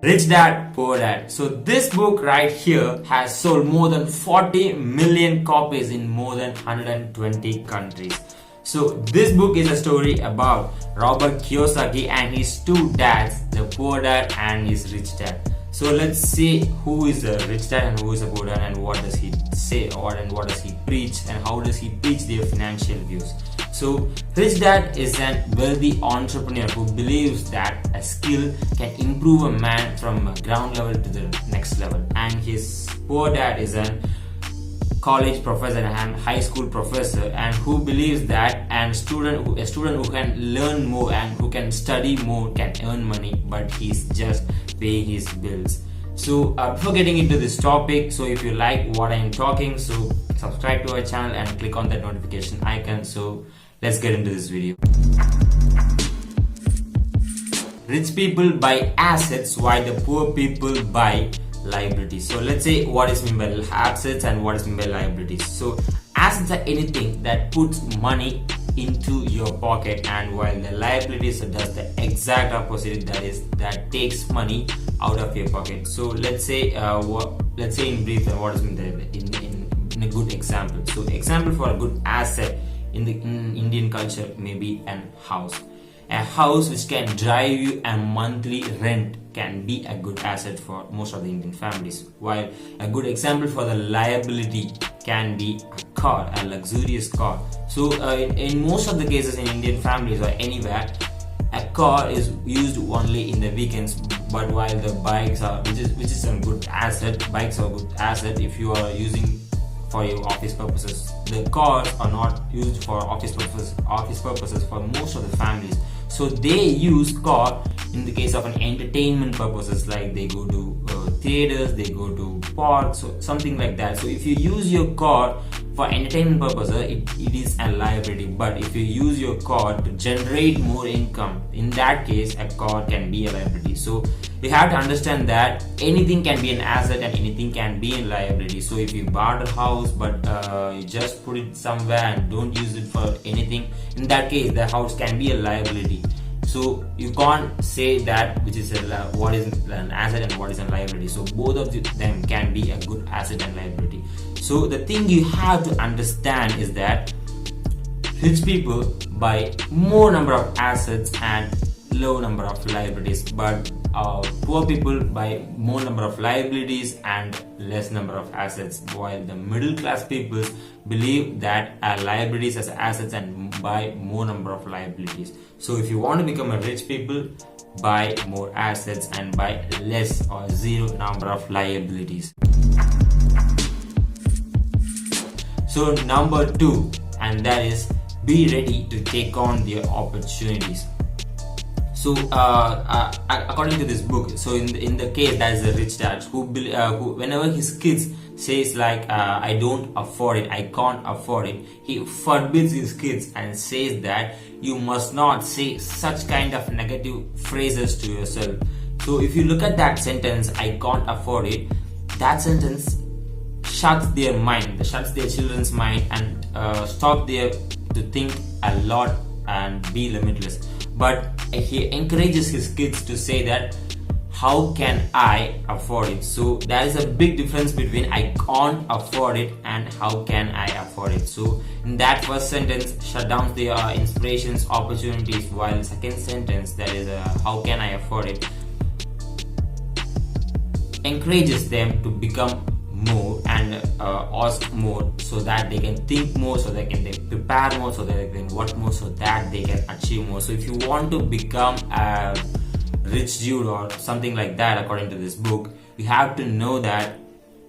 Rich Dad, Poor Dad. So this book right here has sold more than 40 million copies in more than 120 countries. So this book is a story about Robert Kiyosaki and his two dads, the poor dad and his rich dad. So let's see who is a rich dad and who is a poor dad, and what does he say, and what does he preach, and how does he preach their financial views. So rich dad is a wealthy entrepreneur who believes that a skill can improve a man from a ground level to the next level, and his poor dad is a college professor and high school professor, and who believes that a student who can learn more and who can study more can earn money, but he's just paying his bills. So before getting into this topic, so if you like what I am talking, so subscribe to our channel and click on that notification icon. So let's get into this video. Rich people buy assets while the poor people buy liabilities. So let's say what is meant by assets and what is meant by liabilities. So assets are anything that puts money into your pocket, and while the liabilities does the exact opposite, that is, that takes money out of your pocket. So let's say in brief what is meant in a good example. So example for a good asset in Indian culture may be an house. A house which can drive you a monthly rent can be a good asset for most of the Indian families, while a good example for the liability can be a car, a luxurious car. So in most of the cases in Indian families or anywhere, a car is used only in the weekends, but while the bikes are, which is a good asset, bikes are a good asset if you are using for your office purposes. The cars are not used for office purposes for most of the families. So they use car in the case of an entertainment purposes, like they go to theaters, they go to parks, or something like that. So if you use your car for entertainment purposes, it is a liability. But if you use your car to generate more income, in that case a car can be a liability. So you have to understand that anything can be an asset and anything can be a liability. So if you bought a house but you just put it somewhere and don't use it for anything, in that case the house can be a liability. So you can't say that which is what is an asset and what is a liability. So both of them can be a good asset and liability. So the thing you have to understand is that rich people buy more number of assets and low number of liabilities, but poor people buy more number of liabilities and less number of assets, while the middle class people believe that liabilities as assets and buy more number of liabilities. So if you want to become a rich people, buy more assets and buy less or zero number of liabilities. So number 2, and that is be ready to take on the opportunities. So according to this book, so in the case that is a rich dad who whenever his kids says like I don't afford it, I can't afford it, he forbids his kids and says that you must not say such kind of negative phrases to yourself. So if you look at that sentence, I can't afford it, that sentence shuts their mind, shuts their children's mind, and stop there to think a lot and be limitless. But he encourages his kids to say that how can I afford it. So there is a big difference between I can't afford it and how can I afford it. So in that first sentence shut down their inspirations, opportunities, while second sentence, that is how can I afford it, encourages them to become more and ask more, so that they can think more, so they can prepare more, so that they can work more, so that they can achieve more. So if you want to become a rich dude or something like that, according to this book, you have to know that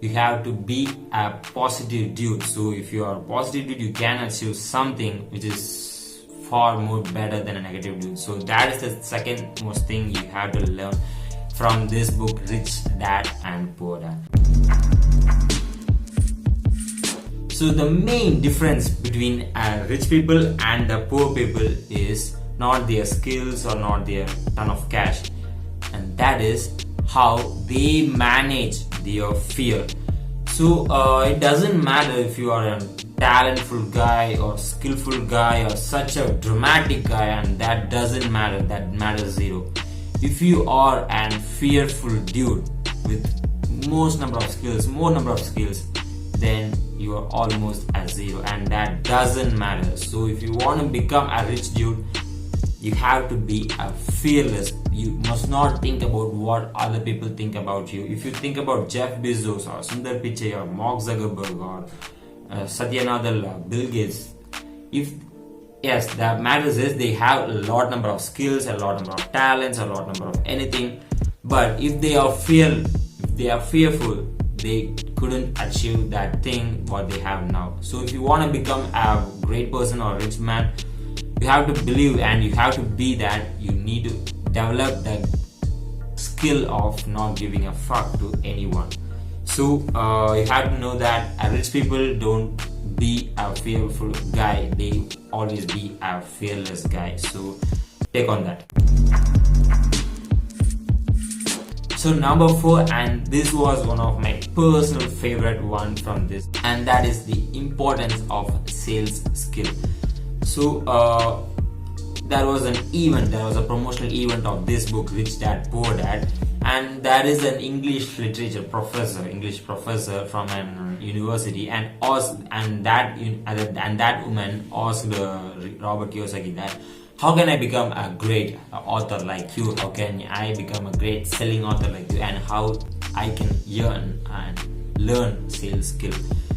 you have to be a positive dude. So if you are a positive dude, you can achieve something which is far more better than a negative dude. So that is the second most thing you have to learn from this book, Rich Dad and Poor Dad. So the main difference between rich people and the poor people is not their skills or not their ton of cash, and that is how they manage their fear. So it doesn't matter if you are a talentful guy or skillful guy or such a dramatic guy, and that doesn't matter, that matters zero. if you are an fearful dude with more number of skills, then you are almost at zero, and that doesn't matter. So if you want to become a rich dude, you have to be a fearless. You must not think about what other people think about you. If you think about Jeff Bezos or Sundar Pichai or Mark Zuckerberg or Satya Nadella, Bill Gates, yes, that matters is they have a lot number of skills, a lot number of talents, a lot number of anything. But if they are fearful, they couldn't achieve that thing what they have now. So if you want to become a great person or a rich man, you have to believe and you have to be that. You need to develop the skill of not giving a fuck to anyone. So you have to know that rich people don't be a fearful guy, they always be a fearless guy. So take on that. So number 4, and this was one of my personal favorite one from this, and that is the importance of sales skill. So there was a promotional event of this book, Rich Dad Poor Dad, and that is an English professor from an university, and that woman asked Robert Kiyosaki that, how can I become a great author like you? How can I become a great selling author like you? And how I can earn and learn sales skill?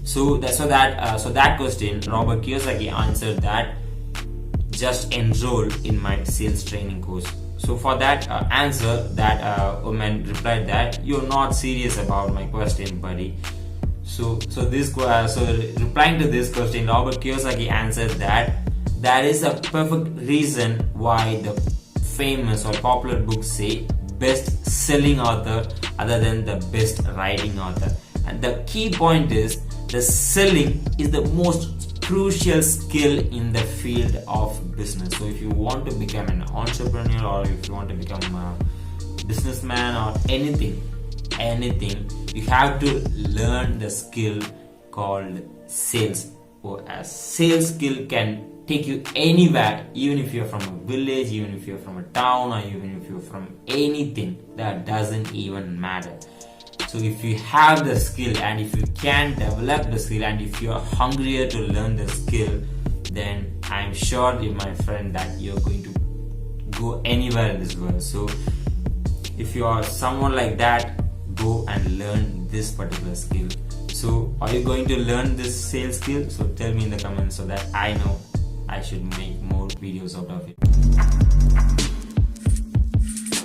So that question, Robert Kiyosaki answered that, just enroll in my sales training course. So for that answer, that woman replied that, you're not serious about my question, buddy. So replying to this question, Robert Kiyosaki answered that there is a perfect reason why the famous or popular books say best selling author other than the best writing author. And the key point is, the selling is the most crucial skill in the field of business. So if you want to become an entrepreneur, or if you want to become a businessman or anything, you have to learn the skill called sales. Or a sales skill can take you anywhere, even if you're from a village, even if you're from a town, or even if you're from anything, that doesn't even matter. So if you have the skill, and if you can develop the skill, and if you're hungrier to learn the skill, then I'm sure, my friend, that you're going to go anywhere in this world. So if you are someone like that, go and learn this particular skill. So are you going to learn this sales skill? So tell me in the comments so that I know I should make more videos out of it.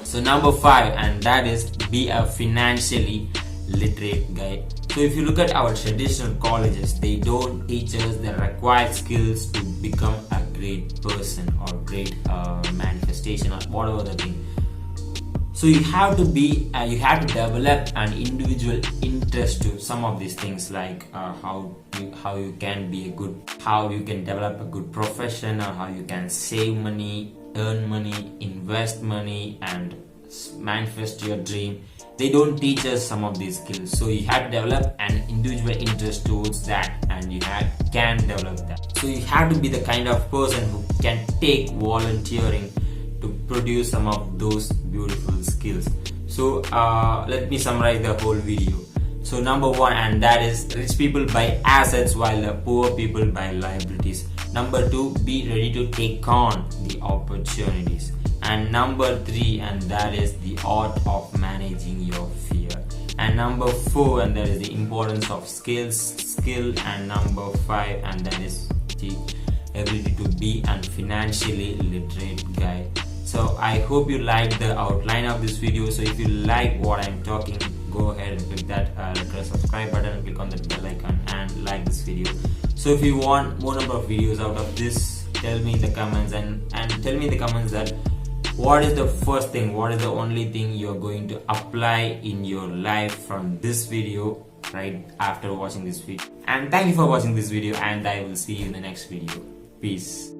So number 5, and that is, be a financially literate guy. So if you look at our traditional colleges, they don't teach us the required skills to become a great person or great manifestation or whatever the thing. So you have to develop an individual interest to some of these things, like how you can develop a good profession, or how you can save money, earn money, invest money, and manifest your dream. They don't teach us some of these skills. So you have to develop an individual interest towards that, and you can develop that. So you have to be the kind of person who can take volunteering to produce some of those beautiful skills. So let me summarize the whole video. So number 1, and that is, rich people buy assets while the poor people buy liabilities. Number 2, be ready to take on the opportunities. And number 3, and that is the art of managing your fear. And number 4, and that is the importance of skill. And number 5, and that is the ability to be a financially literate guy. So I hope you liked the outline of this video. So if you like what I'm talking, go ahead and click that subscribe button and click on the bell icon and like this video. So if you want more number of videos out of this, tell me in the comments, and tell me in the comments that what is the first thing, what is the only thing you're going to apply in your life from this video right after watching this video. And thank you for watching this video, and I will see you in the next video. Peace.